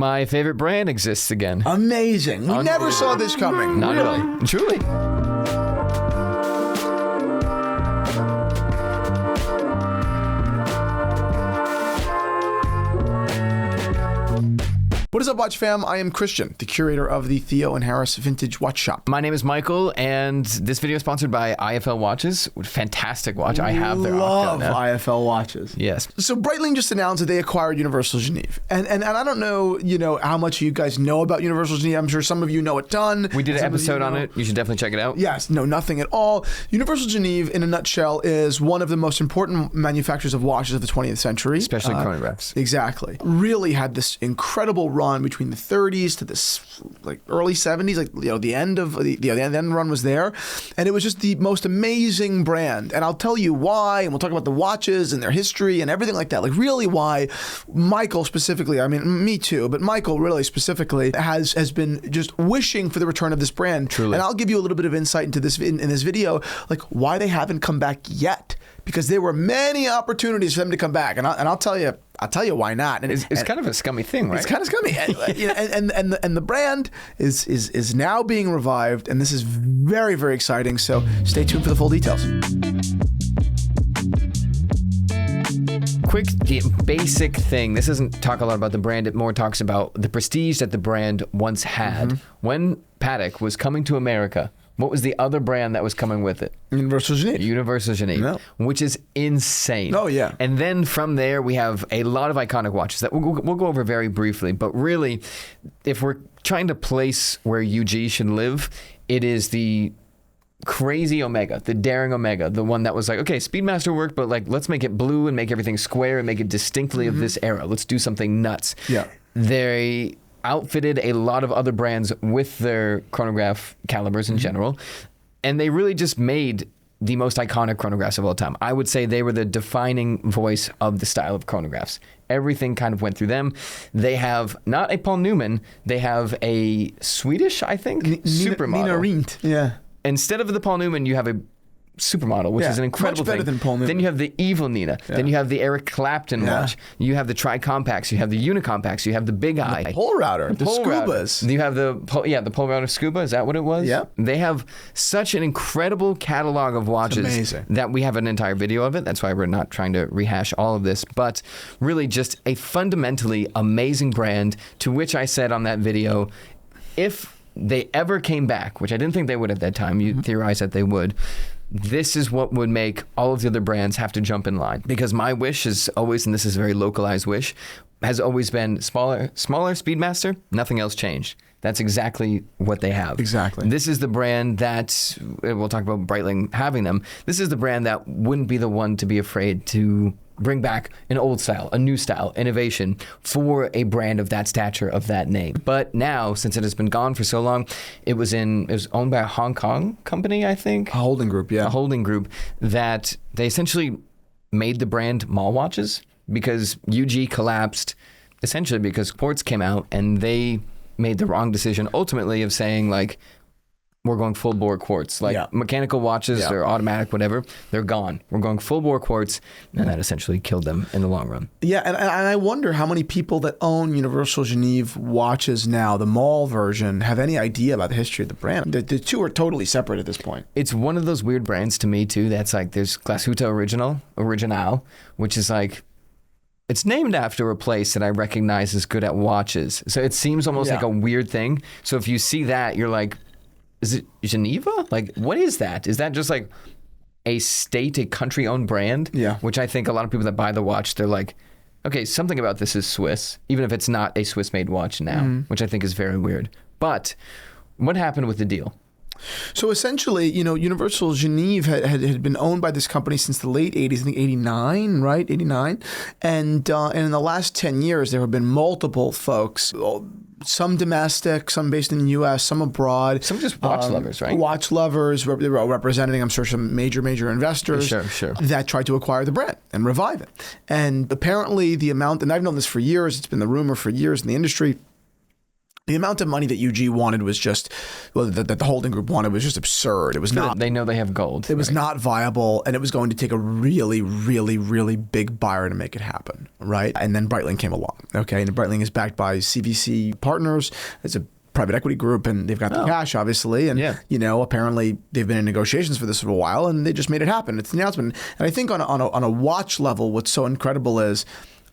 My favorite brand exists again. Amazing. We never saw this coming. Not really. Truly. What is up, Watch Fam? I am Christian, the curator of the Theo and Harris Vintage Watch Shop. My name is Michael, and this video is sponsored by IFL Watches. Fantastic watch. I have their Love Octa now. IFL watches. Yes. So Breitling just announced that they acquired Universal Geneve. And I don't know, how much you guys know about Universal Geneve. I'm sure some of you know a ton. We did an episode on it. You should definitely check it out. Yes, no, nothing at all. Universal Geneve, in a nutshell, is one of the most important manufacturers of watches of the 20th century. Especially chronographs. Exactly. Really had this incredible run between the 30s to this early 70s. The end of the end run was there, and it was just the most amazing brand. And I'll tell you why, and we'll talk about the watches and their history and everything like that. Really why Michael specifically, I mean me too, but Michael really specifically has been just wishing for the return of this brand. Truly. And I'll give you a little bit of insight into this in this video, why they haven't come back yet. Because there were many opportunities for them to come back, and I'll tell you why not. And it's kind of a scummy thing, right? It's kind of scummy, and the brand is now being revived, and this is very, very exciting. So stay tuned for the full details. Quick basic thing. This doesn't talk a lot about the brand. It more talks about the prestige that the brand once had. When Patek was coming to America, what was the other brand that was coming with it? Universal Geneve. Universal Geneve, No. which is insane. Oh, yeah. And then from there, we have a lot of iconic watches that we'll go over very briefly. But really, if we're trying to place where UG should live, it is the crazy Omega, the daring Omega, the one that was like, okay, Speedmaster worked, but let's make it blue and make everything square and make it distinctly of this era. Let's do something nuts. Yeah. They outfitted a lot of other brands with their chronograph calibers in general, and they really just made the most iconic chronographs of all time. I would say they were the defining voice of the style of chronographs. Everything kind of went through them. They have not a Paul Newman, they have a Swedish, I think, supermodel. Nina Rindt. Yeah. Instead of the Paul Newman, you have a supermodel, which is an incredible much better thing. than Paul Newman. Then you have the evil Nina. Yeah. Then you have the Eric Clapton watch. You have the Tri-Compacts. You have the Unicompacts. You have the Big Eye. Pole Router. The Scubas. You have the Pole Router Scuba. Is that what it was? Yeah. They have such an incredible catalog of watches that we have an entire video of it. That's why we're not trying to rehash all of this. But really just a fundamentally amazing brand, to which I said on that video, if they ever came back, which I didn't think they would at that time, you theorized that they would, this is what would make all of the other brands have to jump in line. Because my wish is always, and this is a very localized wish, has always been smaller Speedmaster, nothing else changed. That's exactly what they have. Exactly. This is the brand that, we'll talk about Breitling having them, this is the brand that wouldn't be the one to be afraid to bring back an old style, a new style, innovation for a brand of that stature, of that name. But now, since it has been gone for so long, it was owned by a Hong Kong company, I think. A holding group, yeah. A holding group that they essentially made the brand mall watches, because UG collapsed essentially because quartz came out and they made the wrong decision ultimately of saying we're going full bore quartz. Mechanical watches or automatic, whatever, they're gone. We're going full bore quartz, and that essentially killed them in the long run. Yeah, and I wonder how many people that own Universal Geneve watches now, the mall version, have any idea about the history of the brand. The two are totally separate at this point. It's one of those weird brands to me too. That's there's Glashütte Original, which is it's named after a place that I recognize as good at watches. So it seems almost like a weird thing. So if you see that, you're like, is it Geneva? What is that? Is that just a country-owned brand? Yeah. Which I think a lot of people that buy the watch, they're like, okay, something about this is Swiss, even if it's not a Swiss-made watch now, which I think is very weird. But what happened with the deal? So essentially, Universal Geneve had been owned by this company since the late 80s, I think 89, right? 89. And in the last 10 years, there have been multiple folks, some domestic, some based in the U.S., some abroad. Some just watch lovers, right? Watch lovers, representing, I'm sure, some major investors Sure. that tried to acquire the brand and revive it. And apparently the amount, and I've known this for years, it's been the rumor for years in the industry, The amount of money that UG wanted was just, well, that the holding group wanted was just absurd. It was not. They know they have gold. It was not viable, and it was going to take a really, really, really big buyer to make it happen, right? And then Breitling came along, okay? And Breitling is backed by CVC Partners. It's a private equity group, and they've got the cash, obviously. And, you know, apparently they've been in negotiations for this for a while, and they just made it happen. It's an announcement. And I think on a watch level, what's so incredible is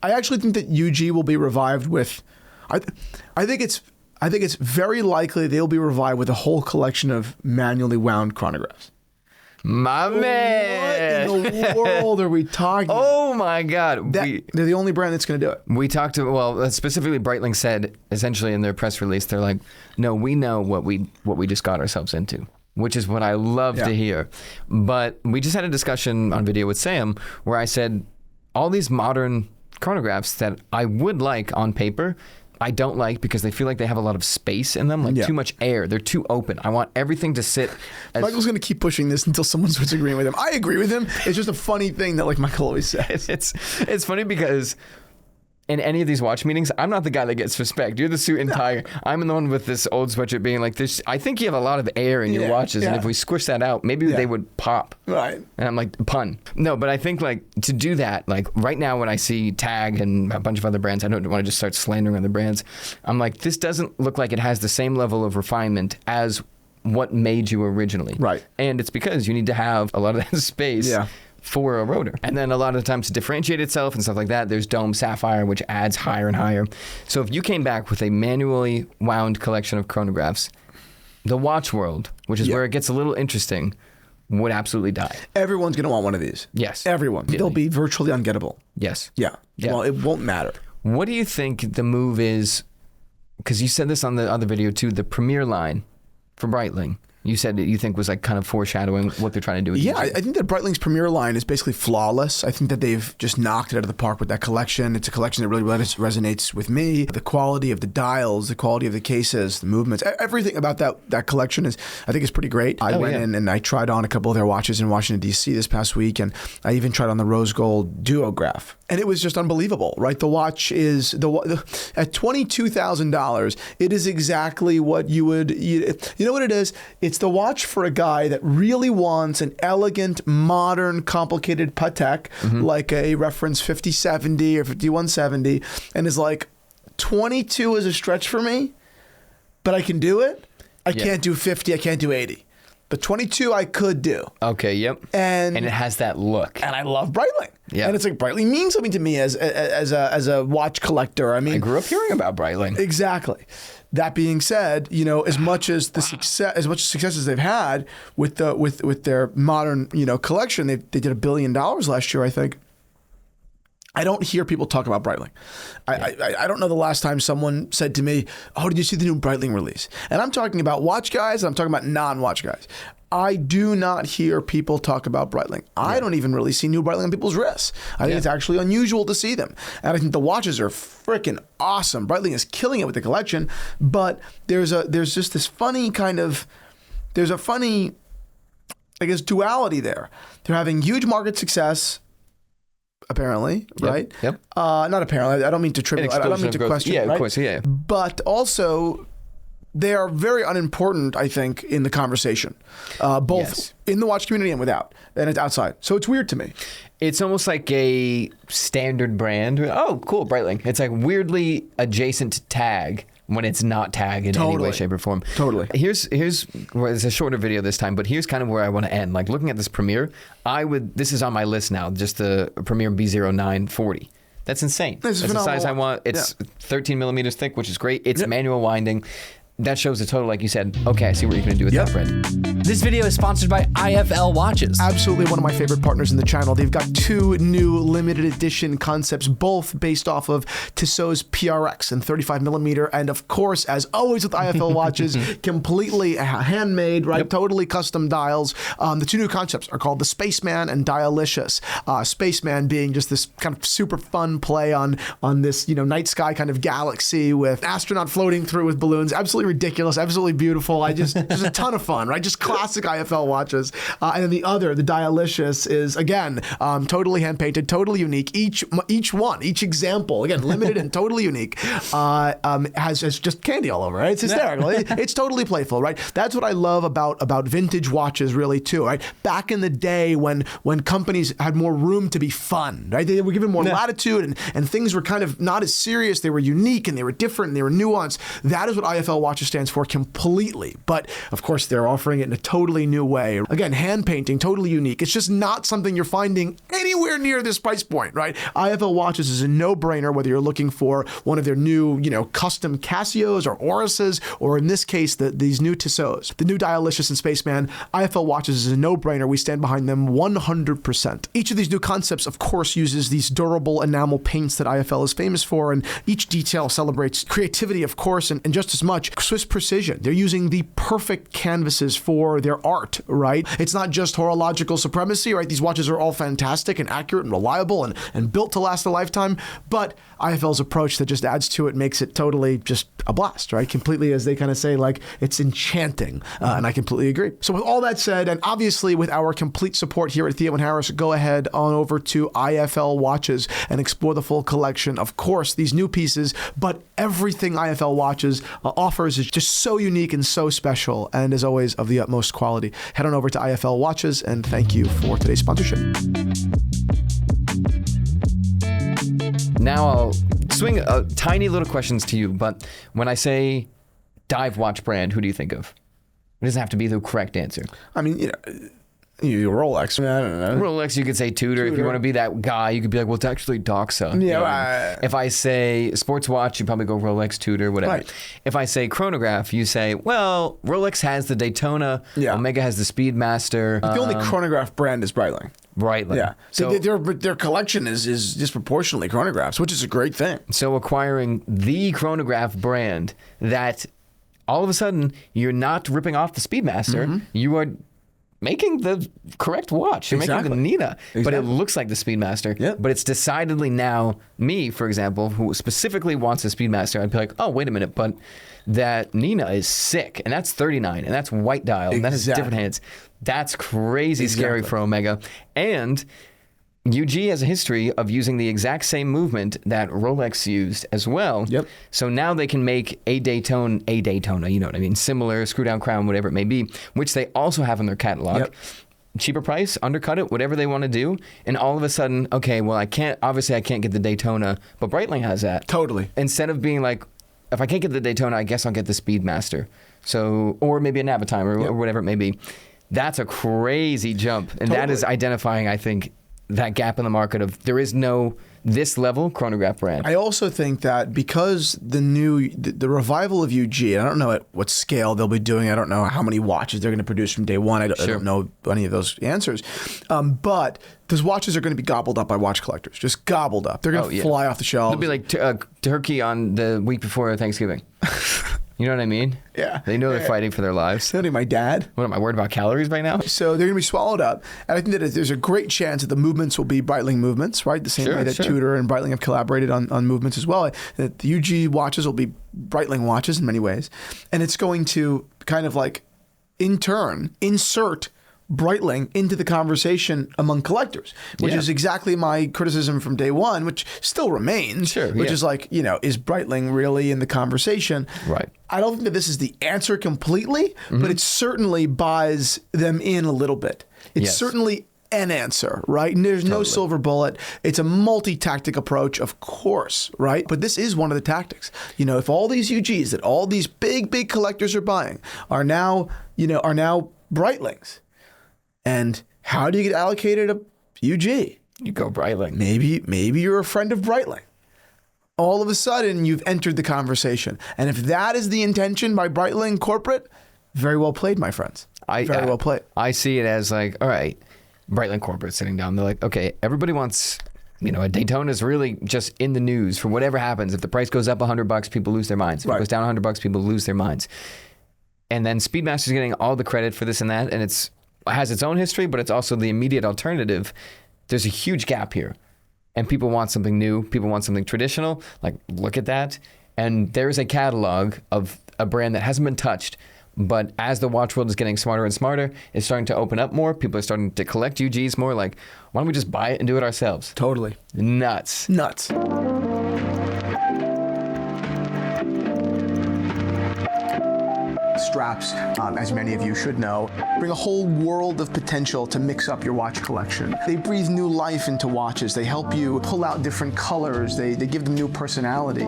I actually think that UG will be revived with, I think it's very likely they'll be revived with a whole collection of manually wound chronographs. My man. What in the world are we talking? Oh my God. They're the only brand that's going to do it. We talked to, well, specifically Breitling said essentially in their press release, they're like, no, we know what we just got ourselves into, which is what I love to hear. But we just had a discussion on video with Sam where I said all these modern chronographs that I would like on paper, I don't like because they feel like they have a lot of space in them, like too much air. They're too open. I want everything to sit. Michael's going to keep pushing this until someone starts agreeing with him. I agree with him. It's just a funny thing that like Michael always says. It's funny because in any of these watch meetings, I'm not the guy that gets respect. You're the suit and tie. I'm the one with this old sweatshirt being like, this. I think you have a lot of air in your watches, and if we squish that out, maybe they would pop. Right. And I'm like, pun. No, but I think like to do that, like right now when I see Tag and a bunch of other brands, I don't want to just start slandering other brands. I'm like, this doesn't look like it has the same level of refinement as what made you originally. Right. And it's because you need to have a lot of that space. For a rotor. And then a lot of the times to differentiate itself and stuff like that, there's dome sapphire, which adds higher and higher. So if you came back with a manually wound collection of chronographs, the watch world, which is where it gets a little interesting, would absolutely die. Everyone's going to want one of these. Yes. Everyone. They'll be virtually ungettable. Yes. Yeah. Well, it won't matter. What do you think the move is? Because you said this on the other video too, the Premier line for Breitling. You said that you think was like kind of foreshadowing what they're trying to do with I think that Breitling's Premier line is basically flawless. I think that they've just knocked it out of the park with that collection. It's a collection that really resonates with me. The quality of the dials, the quality of the cases, the movements, everything about that collection is, I think, is pretty great. I went in and I tried on a couple of their watches in Washington, D.C. this past week, and I even tried on the Rose Gold Duograph. And it was just unbelievable, right? The watch is, at $22,000, it is exactly what you would, you know what it is? It's the watch for a guy that really wants an elegant, modern, complicated Patek, like a reference 5070 or 5170, and is like, 22 is a stretch for me, but I can do it. I can't do 50, I can't do 80. But 22 I could do. Okay, yep. And it has that look. And I love Breitling. Yeah. And it's like Breitling means something to me as a watch collector. I mean, I grew up hearing about Breitling. Exactly. That being said, you know, as much success as they've had with their modern, you know, collection, they did $1 billion last year, I think. I don't hear people talk about Breitling. I don't know the last time someone said to me, oh, did you see the new Breitling release? And I'm talking about watch guys, and I'm talking about non-watch guys. I do not hear people talk about Breitling. I don't even really see new Breitling on people's wrists. I think it's actually unusual to see them. And I think the watches are freaking awesome. Breitling is killing it with the collection, but there's just this funny kind of, I guess, duality there. They're having huge market success, apparently, right? Yep. Not apparently. I don't mean to trivialize. I don't mean to question. Yeah, right? of course. Yeah. But also, they are very unimportant, I think, in the conversation, both in the watch community and without, and it's outside. So it's weird to me. It's almost like a standard brand. Oh, cool, Breitling. It's like weirdly adjacent to Tag when it's not Tag in any way, shape, or form. Totally. Here's where it's a shorter video this time, but here's kind of where I want to end. Like looking at this Premier, this is on my list now, just the Premier B0940. That's insane. That's the size I want. It's 13 millimeters thick, which is great. It's manual winding. That shows the total, like you said. Okay, I see what you're going to do with that, Brent. This video is sponsored by IFL Watches. Absolutely one of my favorite partners in the channel. They've got 2 new limited edition concepts, both based off of Tissot's PRX and 35 millimeter. And of course, as always with IFL Watches, completely handmade, right? Totally custom dials. The 2 new concepts are called the Spaceman and Dialicious. Spaceman being just this kind of super fun play on this, you know, night sky kind of galaxy with astronaut floating through with balloons. Absolutely ridiculous, absolutely beautiful. Just a ton of fun, right? Just classic IFL watches. And then the other, the Dialicious, is again totally hand painted, totally unique. Each example, again limited and totally unique, has just candy all over. Right? It's hysterical. It's totally playful. Right? That's what I love about vintage watches, really too. Right? Back in the day when companies had more room to be fun. Right? They were given more latitude and things were kind of not as serious. They were unique and they were different and they were nuanced. That is what IFL Watches stands for completely. But of course, they're offering it in a totally new way. Again, hand painting, totally unique. It's just not something you're finding anywhere near this price point, right? IFL Watches is a no-brainer whether you're looking for one of their new, custom Casios or Oruses, or in this case, these new Tissots. The new Dialicious and Spaceman, IFL Watches is a no-brainer. We stand behind them 100%. Each of these new concepts, of course, uses these durable enamel paints that IFL is famous for, and each detail celebrates creativity, of course, and just as much Swiss precision. They're using the perfect canvases for their art, right? It's not just horological supremacy, right? These watches are all fantastic and accurate and reliable and built to last a lifetime, but IFL's approach that just adds to it makes it totally just a blast, right? Completely, as they kind of say, like, it's enchanting, and I completely agree. So with all that said, and obviously with our complete support here at Theo and Harris, go ahead on over to IFL Watches and explore the full collection. Of course, these new pieces, but everything IFL Watches offers is just so unique and so special, and as always, of the utmost quality. Head on over to IFL Watches, and thank you for today's sponsorship. Now I'll swing tiny little questions to you, but when I say dive watch brand, who do you think of? It doesn't have to be the correct answer. I mean, you Rolex. I don't know. Rolex, you could say Tudor. If you want to be that guy, you could be like, well, it's actually Doxa. Yeah. If I say sports watch, you probably go Rolex, Tudor, whatever. Right. If I say chronograph, you say, well, Rolex has the Daytona, Omega has the Speedmaster. The only chronograph brand is Breitling. Breitling. Yeah. So their collection is disproportionately chronographs, which is a great thing. So acquiring the chronograph brand that all of a sudden you're not ripping off the Speedmaster, you are making the correct watch. You're making the Nina, but it looks like the Speedmaster. But it's decidedly now me, for example, who specifically wants a Speedmaster. I'd be like, oh, wait a minute, but that Nina is sick, and that's 39, and that's white dial, and that has different hands. That's crazy scary for Omega. And UG has a history of using the exact same movement that Rolex used as well. So now they can make a Daytona, you know what I mean? Similar, screw down crown, whatever it may be, which they also have in their catalog. Cheaper price, undercut it, whatever they want to do. And all of a sudden, okay, well, I can't get the Daytona, but Breitling has that. Totally. Instead of being like, if I can't get the Daytona, I guess I'll get the Speedmaster. So, or maybe a Navitime or whatever it may be. That's a crazy jump. And that is identifying, I think, that gap in the market of there is no this level chronograph brand. I also think that because the revival of UG, I don't know at what scale they'll be doing. I don't know how many watches they're going to produce from day one. I don't know any of those answers. But those watches are going to be gobbled up by watch collectors, just gobbled up. They're going to fly off the shelves. They'll be like turkey on the week before Thanksgiving. You know what I mean? Yeah. They know they're fighting for their lives. Including my dad. What, am I worried about calories right now? So they're going to be swallowed up. And I think that there's a great chance that the movements will be Breitling movements, right? The same way that Tudor and Breitling have collaborated on movements as well. That the UG watches will be Breitling watches in many ways. And it's going to kind of like, in turn, insert Breitling into the conversation among collectors, which is exactly my criticism from day one, which still remains, which is like, is Breitling really in the conversation? Right. I don't think that this is the answer completely, but it certainly buys them in a little bit. It's certainly an answer, right? And there's no silver bullet. It's a multi-tactic approach, of course, right? But this is one of the tactics. If all these UGs that all these big collectors are buying are now Breitlings, and how do you get allocated a UG? You go Breitling. Maybe you're a friend of Breitling. All of a sudden, you've entered the conversation. And if that is the intention by Breitling corporate, very well played, my friends. Very well played. I see it as like, all right, Breitling corporate sitting down. They're like, okay, everybody wants, a Daytona is really just in the news for whatever happens. If the price goes up $100, people lose their minds. If it goes down $100, people lose their minds. And then Speedmaster's getting all the credit for this and that, and has its own history, but it's also the immediate alternative. There's a huge gap here. And people want something new. People want something traditional. Like, look at that. And there's a catalog of a brand that hasn't been touched But as the watch world is getting smarter and smarter, it's starting to open up more. People are starting to collect UGs more. Like, why don't we just buy it and do it ourselves? Totally. Nuts. Straps, as many of you should know, bring a whole world of potential to mix up your watch collection. They breathe new life into watches. They help you pull out different colors. They give them new personality.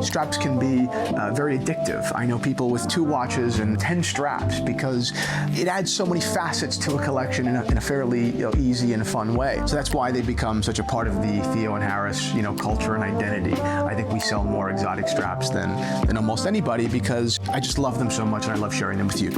Straps can be very addictive. I know people with 2 watches and 10 straps because it adds so many facets to a collection in a fairly easy and fun way. So that's why they become such a part of the Theo and Harris culture and identity. I think we sell more exotic straps than almost anybody because I just love them so much and I love sharing them with you.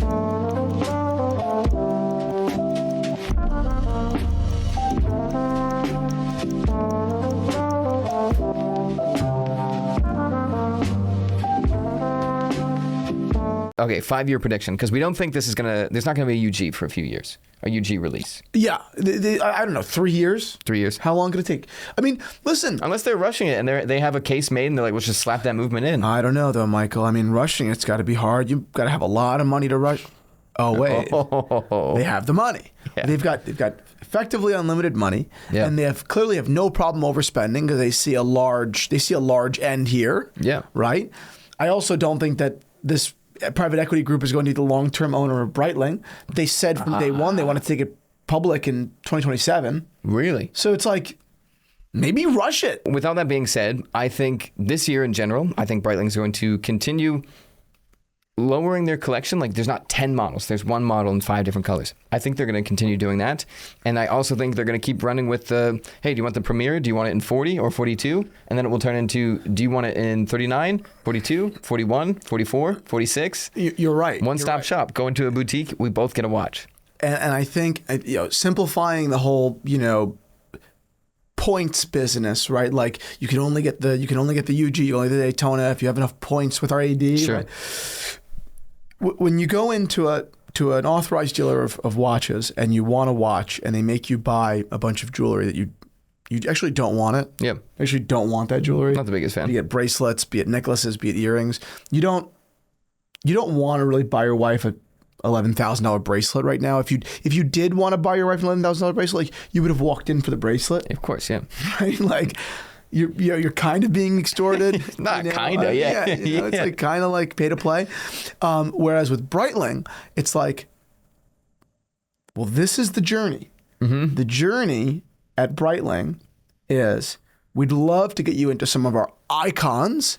Okay, 5-year prediction, because we don't think there's not gonna be a UG for a few years, a UG release. Yeah, I don't know, 3 years? 3 years. How long could it take? I mean, listen. Unless they're rushing it and they have a case made and they're like, let's just slap that movement in. I don't know though, Michael. I mean, rushing it's got to be hard. You've got to have a lot of money to rush. Oh wait, They have the money. Yeah. They've got effectively unlimited money, yeah. and they clearly have no problem overspending because they see a large end here. Yeah. Right. I also don't think that this private equity group is going to be the long-term owner of Breitling. They said from day one they want to take it public in 2027. Really? So it's like, maybe rush it. With all that being said, I think this year in general, I think Breitling's going to continue lowering their collection. Like, there's not 10 models. There's 1 model in 5 different colors. I think they're going to continue doing that. And I also think they're going to keep running with the, hey, do you want the Premier? Do you want it in 40 or 42? And then it will turn into, do you want it in 39, 42, 41, 44, 46? You're right. One-stop shop. Go into a boutique. We both get a watch. And I think, simplifying the whole, points business, right? Like you can only get the UG, you only get the Daytona if you have enough points with our AD. Sure. Right? When you go into an authorized dealer of watches and you want a watch and they make you buy a bunch of jewelry that you actually don't want it. Yeah. Actually don't want that jewelry. Not the biggest fan. You get bracelets, be it necklaces, be it earrings. You don't want to really buy your wife a $11,000 bracelet right now. If you did want to buy your wife an $11,000 bracelet, like you would have walked in for the bracelet. Of course, yeah. Right? Like you're kind of being extorted. Not kind of, yeah. It's like kind of like pay to play. Whereas with Breitling, it's like, well, this is the journey. Mm-hmm. The journey at Breitling is we'd love to get you into some of our icons.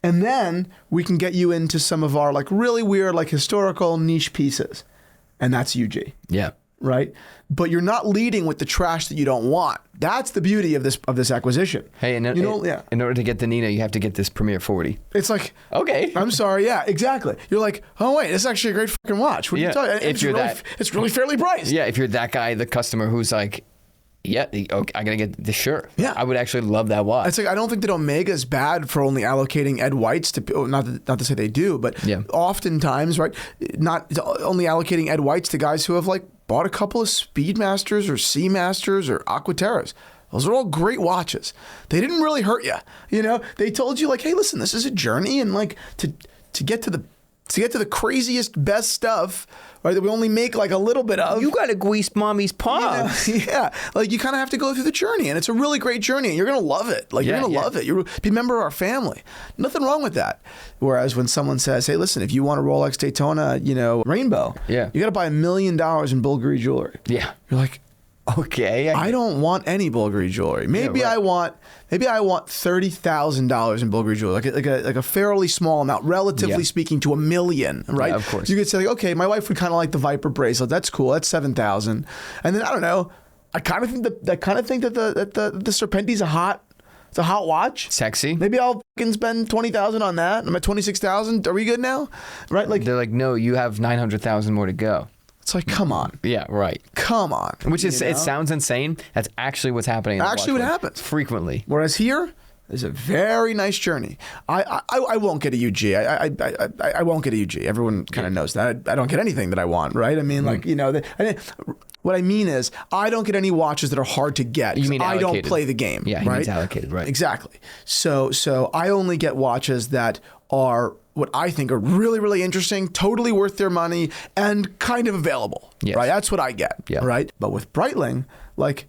And then we can get you into some of our like really weird, like historical niche pieces. And that's UG. Yeah. Right? But you're not leading with the trash that you don't want. That's the beauty of this acquisition. Hey, in order to get the Nina, you have to get this Premier 40. It's like, okay. I'm sorry. Yeah, exactly. You're like, oh wait, this is actually a great fucking watch. What are you talking? It's really fairly priced. Yeah, if you're that guy, the customer who's like, yeah, okay, I gotta get the shirt. Yeah, I would actually love that watch. It's like I don't think that Omega is bad for only allocating Ed Whites to not to say they do, but yeah. Oftentimes, right, not only allocating Ed Whites to guys who have like bought a couple of Speedmasters or Seamasters or Aquaterras. Those are all great watches. They didn't really hurt you. They told you like, hey, listen, this is a journey, and like to get to the craziest, best stuff, right, that we only make like a little bit of. You got to grease mommy's palms. Yeah. Like you kind of have to go through the journey, and it's a really great journey, and you're going to love it. Like you're going to love it. You'll be a member of our family. Nothing wrong with that. Whereas when someone says, hey, listen, if you want a Rolex Daytona, rainbow, you got to buy $1 million in Bulgari jewelry. Yeah. You're like, okay. I don't want any Bulgari jewelry. Maybe I want $30,000 in Bulgari jewelry, like a fairly small amount, relatively speaking, to $1 million, right? Yeah, of course. You could say, like, okay, my wife would kind of like the Viper bracelet. That's cool. That's $7,000. And then I don't know. I kind of think that the Serpenti's a hot watch. Sexy. Maybe I'll fucking spend $20,000 on that. I'm at $26,000. Are we good now? Right? Like they're like, no, you have 900,000 more to go. It's like, come on. Yeah, right. Come on. Which is, it sounds insane. That's actually what's happening. Actually what happens. Frequently. Whereas here, it's a very nice journny. I won't get a UG. I won't get a UG. Everyone kind of knows that. I don't get anything that I want, right? I mean, like, what I mean is, I don't get any watches that are hard to get. You mean allocated. I don't play the game. Yeah, right? It's allocated, right? Exactly. So I only get watches that are what I think are really, really interesting, totally worth their money, and kind of available. Yes. Right? That's what I get. Yeah. Right? But with Breitling, like,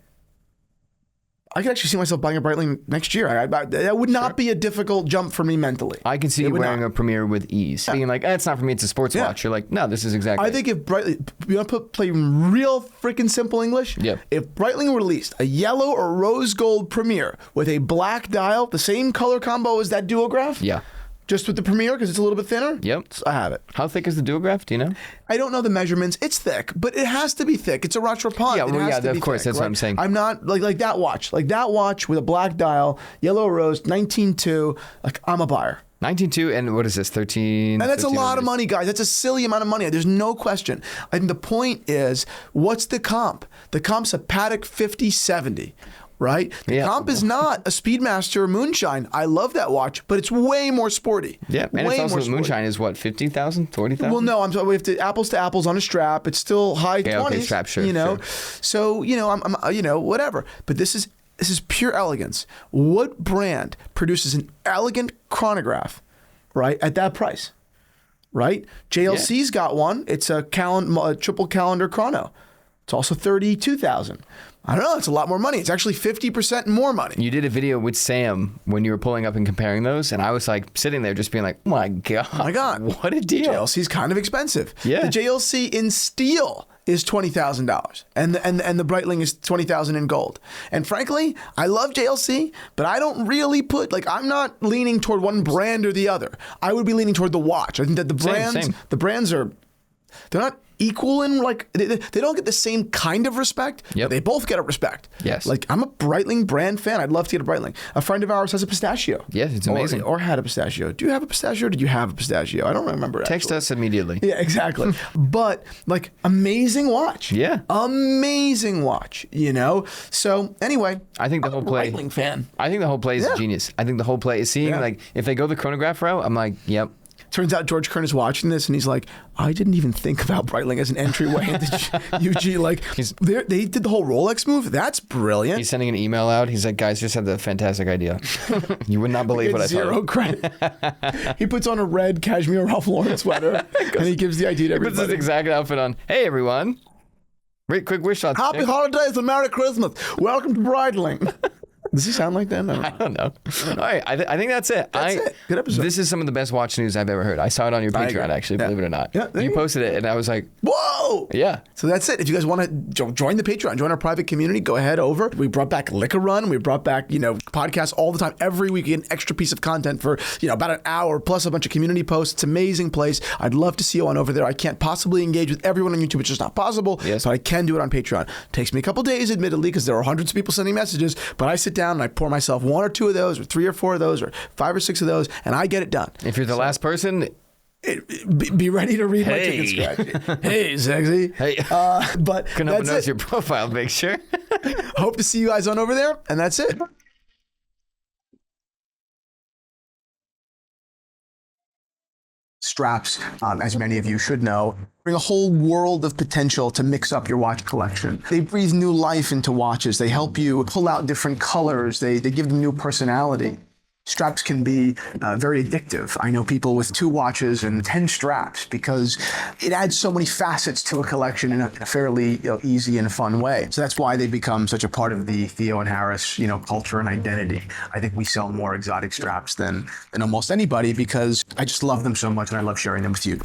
I could actually see myself buying a Breitling next year. That would not be a difficult jump for me mentally. I can see you wearing a Premier with ease. Being like, it's not for me, it's a sports watch. You're like, no, this is exactly. I think if Breitling, you want to play real freaking simple English? Yep. If Breitling released a yellow or rose gold Premier with a black dial, the same color combo as that duograph? Yeah. Just with the Premier because it's a little bit thinner? Yep. So I have it. How thick is the duograph? Do you know? I don't know the measurements. It's thick, but it has to be thick. It's a Roche Repond. Yeah, well, it has to be of course. thick, That's what I'm saying. I'm not like that watch. Like that watch with a black dial, yellow rose, 19.2. Like I'm a buyer. 19.2, and what is this, 13? And that's a lot of money, guys. That's a silly amount of money. There's no question. I think the point is, what's the comp? The comp's a Patek 5070. Right? The comp is not a Speedmaster Moonshine. I love that watch, but it's way more sporty. Yeah, and it's also Moonshine is what, 50,000, 40,000? Well, no, I'm sorry. We have to apples on a strap. It's still high 20s. Okay, strap, sure. You know, so I'm whatever. But this is pure elegance. What brand produces an elegant chronograph, right, at that price? Right? JLC's got one. It's a triple calendar chrono. It's also 32,000. I don't know. It's a lot more money. It's actually 50% more money. You did a video with Sam when you were pulling up and comparing those, and I was like sitting there just being like, oh my God, what a deal. JLC's kind of expensive. Yeah. The JLC in steel is $20,000, and the Breitling is $20,000 in gold. And frankly, I love JLC, but I don't really I'm not leaning toward one brand or the other. I would be leaning toward the watch. I think that the brands are, they're not equal in they don't get the same kind of respect. Yep. But they both get a respect. Yes. Like I'm a Breitling brand fan. I'd love to get a Breitling. A friend of ours has a pistachio. Yes, it's amazing. Or had a pistachio. Do you have a pistachio? Or did you have a pistachio? I don't remember. Text us immediately. Yeah, exactly. But amazing watch. Yeah. Amazing watch. So anyway, I think the whole play. Breitling fan. I think the whole play is genius. I think the whole play is seeing if they go the chronograph route, I'm like, yep. Turns out George Kern is watching this, and he's like, I didn't even think about Breitling as an entryway into UG. Like, they did the whole Rolex move. That's brilliant. He's sending an email out. He's like, guys, just had the fantastic idea. You would not believe what I thought. Zero credit. He puts on a red cashmere Ralph Lauren sweater, and he gives the idea to everybody. He puts his exact outfit on. Hey, everyone. Quick wish shot. Happy holidays and Merry Christmas. Welcome to Breitling. Does he sound like that? I don't know. All right, I think that's it. That's it. Good episode. This is some of the best watch news I've ever heard. I saw it on your Patreon, actually, believe it or not. Yeah, you posted it, and I was like, whoa! Yeah. So that's it. If you guys want to join the Patreon, join our private community, go ahead over. We brought back Liquor Run. We brought back, podcasts all the time. Every week, an extra piece of content for, about an hour, plus a bunch of community posts. It's an amazing place. I'd love to see you on over there. I can't possibly engage with everyone on YouTube. It's just not possible. Yes. So I can do it on Patreon. Takes me a couple days, admittedly, because there are hundreds of people sending messages, but I sit down and I pour myself one or two of those, or 3 or 4 of those, or 5 or 6 of those, and I get it done. If you're the last person, be ready to read my ticket scratch. Hey, sexy. Hey. But couldn't help but notice your profile picture. Hope to see you guys on over there, and that's it. Straps, as many of you should know, bring a whole world of potential to mix up your watch collection. They breathe new life into watches. They help you pull out different colors. They give them new personality. Straps can be very addictive. I know people with 2 watches and 10 straps because it adds so many facets to a collection in a fairly easy and fun way. So that's why they become such a part of the Theo and Harris culture and identity. I think we sell more exotic straps than almost anybody because I just love them so much and I love sharing them with you.